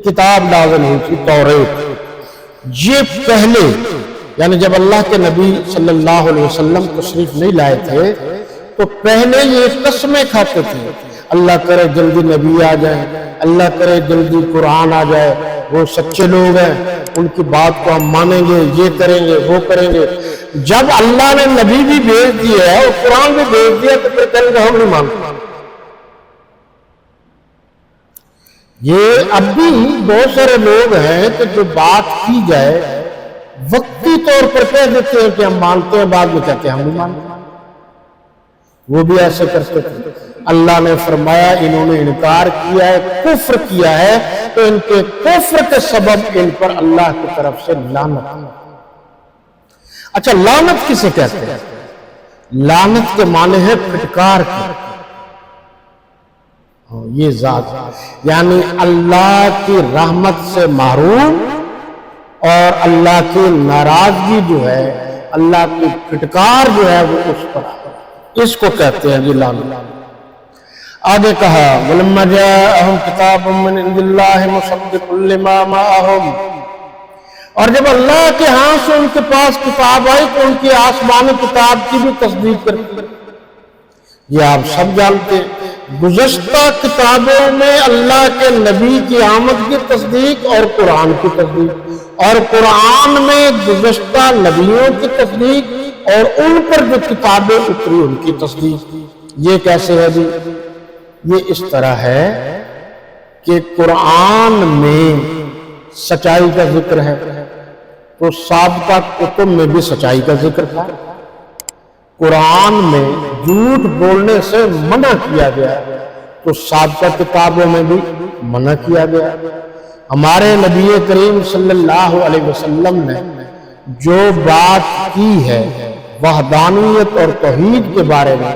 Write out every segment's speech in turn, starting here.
کتاب نازل ہوئی تھی توریت، یہ پہلے یعنی جب اللہ کے نبی صلی اللہ علیہ وسلم تشریف نہیں لائے تھے تو پہلے یہ قسمیں کھاتے تھے، اللہ کرے جلدی نبی آ جائے، اللہ کرے جلدی قرآن آ جائے، وہ سچے لوگ ہیں، ان کی بات کو ہم مانیں گے، یہ کریں گے وہ کریں گے۔ جب اللہ نے نبی بھی بھیج دیا ہے اور قرآن بھی بھیج دیا تو پھر کہیں گے ہم نہیں مانتے۔ یہ اب بھی بہت سارے لوگ ہیں کہ جو بات کی جائے وقتی طور پر کہہ دیتے ہیں کہ ہم مانتے ہیں، بعد میں کہتے ہیں ہم نہیں مانتے۔ وہ بھی ایسے کرتے تھے۔ اللہ نے فرمایا انہوں نے انکار کیا ہے، کفر کیا ہے، تو ان کے کفر کے سبب ان پر اللہ کی طرف سے لعنت۔ اچھا، لعنت کسے کہتے ہیں؟ لعنت کے معنی ہے پھٹکار کی، یہ ذات یعنی اللہ کی رحمت سے محروم اور اللہ کی ناراضگی جو ہے، اللہ کی پھٹکار جو ہے وہ اس پر، اس کو کہتے ہیں یہ لعنت۔ آگے کہا وَلَمَّا جَاءَهُمْ كِتَابٌ مِّنْ عِندِ اللَّهِ مُصَدِّقٌ لِّمَا مَعَهُمْ، اور جب اللہ کے ہاں سے ان کے پاس کتاب آئی تو ان کی آسمانی کتاب کی بھی تصدیق کرتی۔ یہ آپ سب جانتے ہیں، گزشتہ کتابوں میں اللہ کے نبی کی آمد کی تصدیق اور قرآن کی تصدیق، اور قرآن میں گزشتہ نبیوں کی تصدیق اور ان پر جو کتابیں اتری ان کی تصدیق۔ یہ کیسے ہے جی؟ یہ اس طرح ہے کہ قرآن میں سچائی کا ذکر ہے تو سابقہ کتب میں بھی سچائی کا ذکر تھا، قرآن میں جھوٹ بولنے سے منع کیا گیا تو سابقہ کتابوں میں بھی منع کیا گیا۔ ہمارے نبی کریم صلی اللہ علیہ وسلم نے جو بات کی ہے وحدانیت اور توحید کے بارے میں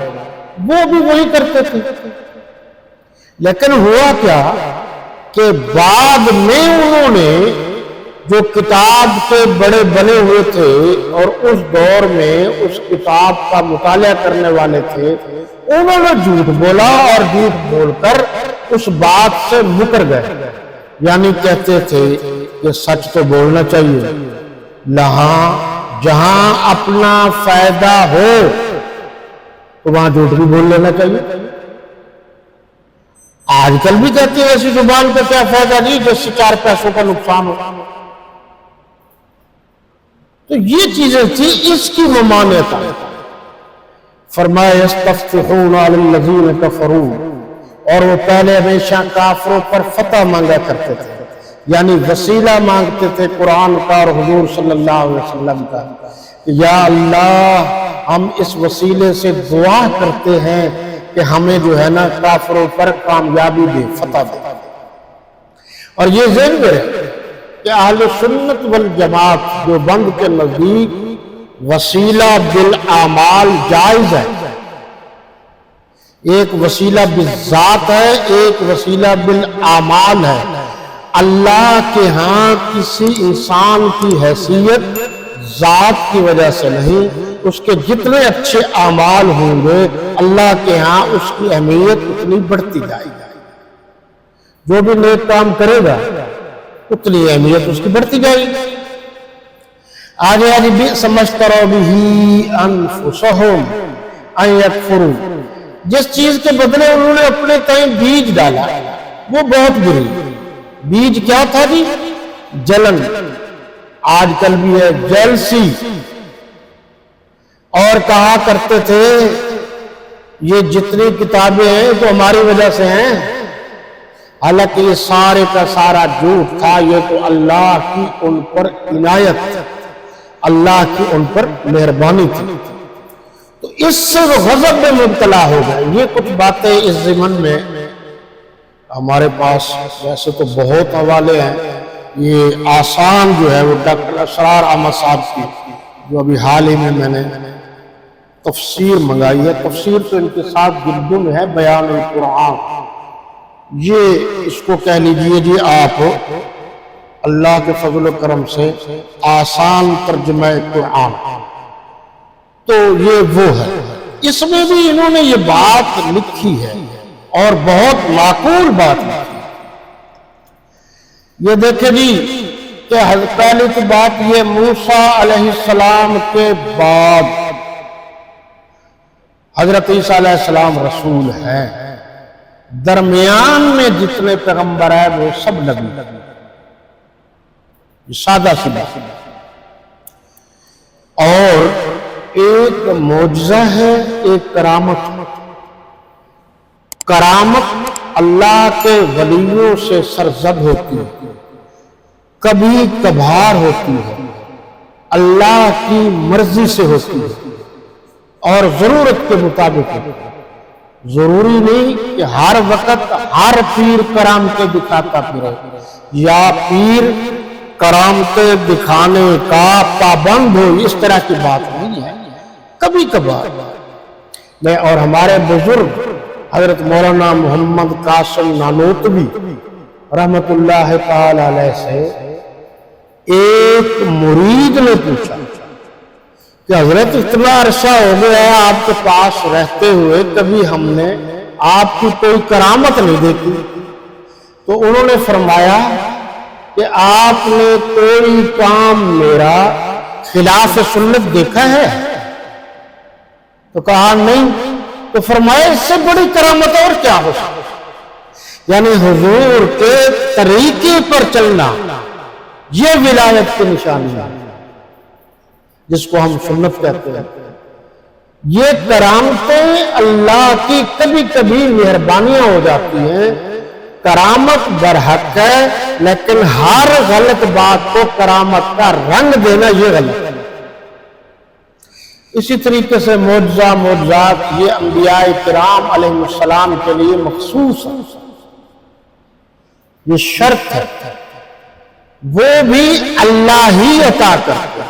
وہ بھی وہی کرتے تھے، لیکن ہوا کیا کہ بعد میں انہوں نے جو کتاب کے بڑے بنے ہوئے تھے اور اس دور میں اس کتاب کا مطالعہ کرنے والے تھے، انہوں نے جھوٹ بولا اور جھوٹ بول کر اس بات سے مکر گئے، یعنی کہتے تھے کہ سچ تو بولنا چاہیے، جہاں اپنا فائدہ ہو تو وہاں جھوٹ بھی بول لینا چاہیے۔ آج کل بھی کہتے ہیں ایسی زبان کا کیا فائدہ نہیں جس سے 4 پیسوں کا نقصان ہو۔ تو یہ چیزیں تھی، اس کی ممانعت ہے۔ فرمایا یستفتحون علی الذین کفروا، اور وہ پہلے ہمیشہ کافروں پر فتح مانگا کرتے تھے، یعنی وسیلہ مانگتے تھے قرآن کا اور حضور صلی اللہ علیہ وسلم کا، یا اللہ ہم اس وسیلے سے دعا کرتے ہیں کہ ہمیں جو ہے نا کافروں پر کامیابی دے، فتح دے۔ اور یہ ذہن میں رہے کہ اہل سنت والجماعت جو بند کے نزدیک وسیلہ بالاعمال جائز ہے، ایک وسیلہ بالذات ہے، ایک وسیلہ بالاعمال ہے۔ اللہ کے ہاں کسی انسان کی حیثیت ذات کی وجہ سے نہیں، اس کے جتنے اچھے اعمال ہوں گے اللہ کے ہاں اس کی اہمیت اتنی بڑھتی جائے گی، جو بھی نیک کام کرے گا اتنی اہمیت اس کی بڑھتی جائے گی۔ آگے آگے بئس ما اشتروا بہ انفسہم ان یکفروا، جس چیز کے بدلے انہوں نے اپنے تئیں بیج ڈالا وہ بہت بری۔ بیج کیا تھا جی؟ جلن، آج کل بھی ہے جیلسی، اور کہا کرتے تھے یہ جتنی کتابیں ہیں تو ہماری وجہ سے ہیں، حالانکہ یہ سارے کا سارا جھوٹ تھا، یہ تو اللہ کی ان پر عنایت، اللہ کی ان پر مہربانی تھی۔ تو اس سے وہ غضب میں مبتلا ہو گئے۔ یہ کچھ باتیں اس ضمن میں ہمارے پاس ویسے تو بہت حوالے ہیں، یہ آسان جو ہے وہ ڈاکٹر اسرار احمد صاحب کی جو ابھی حال ہی میں نے تفسیر منگائی ہے، تفسیر تو ان کے ساتھ جلدوں میں ہے، بیان القرآن، یہ اس کو کہہ لیجئے جی آپ اللہ کے فضل و کرم سے آسان ترجمہ قرآن، تو یہ وہ ہے، اس میں بھی انہوں نے یہ بات لکھی ہے اور بہت معقول بات لکھی۔ یہ دیکھیں جی کہ پہلی تو بات یہ موسیٰ علیہ السلام کے بعد حضرت عیسیٰ علیہ السلام رسول ہیں، درمیان میں جتنے پیغمبر ہیں وہ سب نبی، سادہ سی بات۔ اور ایک معجزہ ہے، ایک کرامت۔ کرامت اللہ کے ولیوں سے سرزد ہوتی ہے، کبھی کبھار ہوتی ہے، اللہ کی مرضی سے ہوتی ہے اور ضرورت کے مطابق ہوتی ہے۔ ضروری نہیں کہ ہر وقت ہر پیر کرامتیں دکھاتا پھرے، یا پیر کرامتیں دکھانے کا پابند ہو، اس طرح کی بات نہیں ہے، کبھی کبھار۔ اور ہمارے بزرگ حضرت مولانا محمد قاسم نانوتوی رحمت اللہ تعالی علیہ سے ایک مرید نے پوچھا کہ حضرت اتنا عرصہ ہو گیا ہے آپ کے پاس رہتے ہوئے، کبھی ہم نے آپ کی کوئی کرامت نہیں دیکھی۔ تو انہوں نے فرمایا کہ آپ نے کوئی کام میرا خلاف سنت دیکھا ہے؟ تو کہا نہیں۔ تو فرمایا اس سے بڑی کرامت اور کیا ہو سکتی؟ یعنی حضور کے طریقے پر چلنا، یہ ولایت کی نشانی ہے، جس کو ہم سنت کہتے ہیں۔ یہ کرامتیں اللہ کی کبھی کبھی مہربانیاں ہو جاتی ہیں، کرامت برحق ہے، لیکن ہر غلط بات کو کرامت کا رنگ دینا یہ غلط ہے۔ اسی طریقے سے معجزات یہ انبیاء کرام علیہ السلام کے لیے مخصوص ہے، یہ شرط ہے، وہ بھی اللہ ہی عطا کرتے،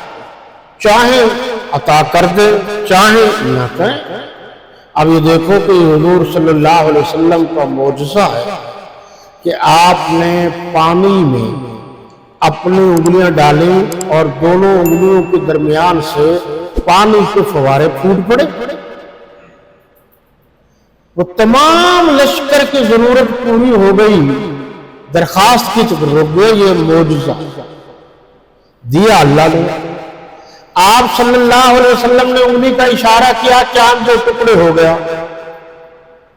چاہے عطا کر دے چاہے نہ کریں۔ اب یہ دیکھو کہ حضور صلی اللہ علیہ وسلم کا معجزہ ہے کہ آپ نے پانی میں اپنی انگلیاں ڈالیں اور دونوں انگلیوں کے درمیان سے پانی کے فوارے پھوٹ پڑے۔ وہ تمام لشکر کی ضرورت پوری ہو گئی، درخواست کی تو رک گئے۔ یہ معجزہ دیا اللہ نے۔ آپ صلی اللہ علیہ وسلم نے انگلی کا اشارہ کیا، چاند جو ٹکڑے ہو گیا۔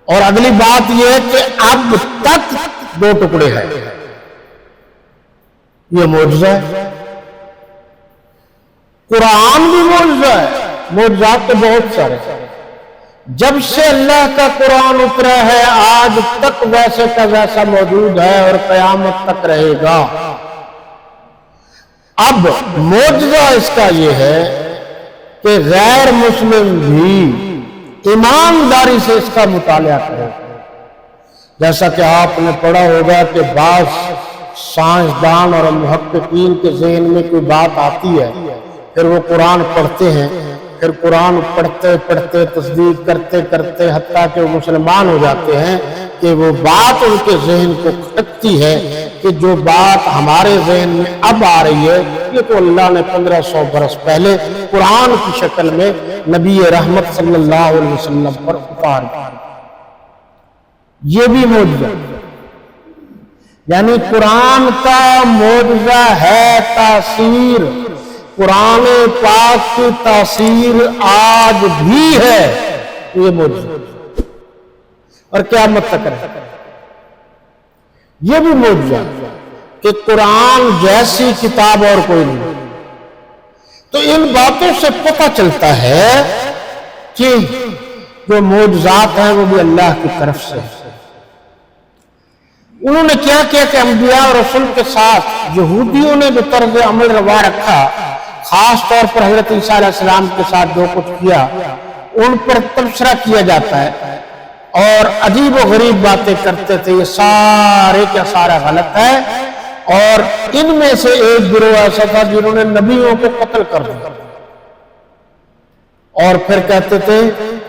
اور اگلی بات یہ ہے کہ اب تک 2 ٹکڑے ہیں، یہ معجزہ ہے۔ قرآن بھی معجزہ ہے، معجزات تو بہت سارے ہیں۔ جب سے اللہ کا قرآن اترا ہے آج تک ویسے کا ویسا موجود ہے اور قیامت تک رہے گا۔ اب معجزہ اس کا یہ ہے کہ غیر مسلم بھی ایمانداری سے اس کا مطالعہ کرے، جیسا کہ آپ نے پڑھا ہوگا کہ بعض سائنسدان اور محققین کے ذہن میں کوئی بات آتی ہے، پھر وہ قرآن پڑھتے ہیں، پھر قرآن پڑھتے پڑھتے تصدیق کرتے کرتے حتیٰ کہ وہ مسلمان ہو جاتے ہیں کہ وہ بات ان کے ذہن کو کھٹکتی ہے کہ جو بات ہمارے ذہن میں اب آ رہی ہے یہ تو اللہ نے 1500 برس پہلے قرآن کی شکل میں نبی رحمت صلی اللہ علیہ وسلم پر اتار دیا۔ یہ بھی معجزہ، یعنی قرآن کا معجزہ ہے تاثیر، قرآن پاک کی تاثیر آج بھی ہے، یہ معجزہ اور قیامت تک رہے۔ یہ بھی معجزہ کہ قرآن جیسی کتاب اور کوئی نہیں۔ تو ان باتوں سے پتہ چلتا ہے کہ جو معجزات ہیں وہ بھی اللہ کی طرف سے۔ انہوں نے کیا کیا کہ انبیاء اور رسول کے ساتھ یہودیوں نے جو طرز عمل روا رکھا، خاص طور پر حضرت عیسیٰ علیہ السلام کے ساتھ جو کچھ کیا ان پر تبصرہ کیا جاتا ہے اور عجیب و غریب باتیں کرتے تھے، یہ سارے کا سارا غلط ہے۔ اور ان میں سے ایک گروہ ایسا تھا جنہوں نے نبیوں کو قتل کر دیا اور پھر کہتے تھے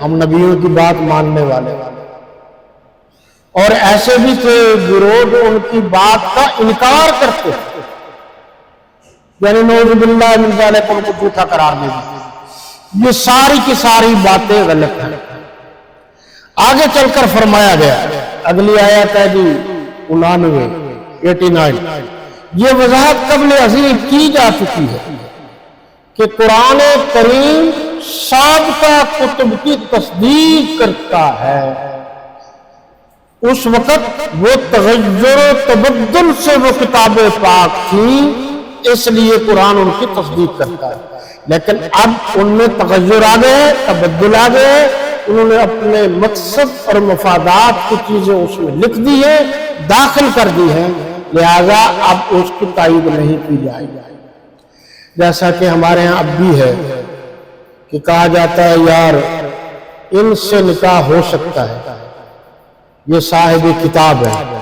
ہم نبیوں کی بات ماننے والے، اور ایسے بھی تھے گروہ جو ان کی بات کا انکار کرتے تھے، یعنی نعوذ باللہ من ذالک ان کو جھوٹا قرار دے دی۔ یہ ساری کی ساری باتیں غلط ہیں۔ آگے چل کر فرمایا گیا، اگلی آیت ہے جی 89 یہ وضاحت قبل ازیں کی جا چکی ہے کہ قرآن کریم سابقہ کتب کی تصدیق کرتا ہے۔ اس وقت وہ تغیر و تبدل سے وہ کتاب پاک تھی، اس لیے قرآن ان کی تصدیق کرتا ہے، لیکن اب ان میں تغیر آ گئے، تبدل آ گئے، انہوں نے اپنے مقصد اور مفادات کی چیزیں اس میں لکھ دی ہیں، داخل کر دی ہیں، لہذا اب اس کی تائید نہیں کی جائے گی۔ جیسا کہ ہمارے ہاں اب بھی ہے کہ کہا جاتا ہے یار ان سے نکاح ہو سکتا ہے، یہ صاحب کتاب ہے،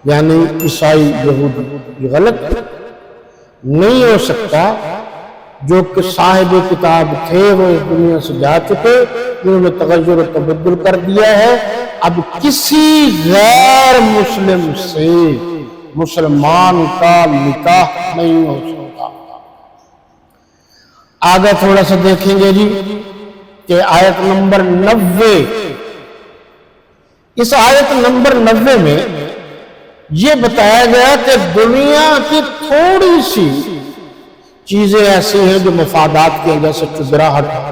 یعنی عیسائی یہودی، یہ غلط نہیں ہو سکتا۔ جو کہ صاحب کتاب تھے وہ اس دنیا سے جا چکے، انہوں نے تغیر و تبدل کر دیا ہے، اب کسی غیر مسلم سے مسلمان کا نکاح نہیں ہو سکتا۔ آگے تھوڑا سا دیکھیں گے جی کہ آیت نمبر 90، اس آیت نمبر 90 میں یہ بتایا گیا کہ دنیا کی تھوڑی سی چیزیں ایسی ہیں جو مفادات کی وجہ سے چگراہٹ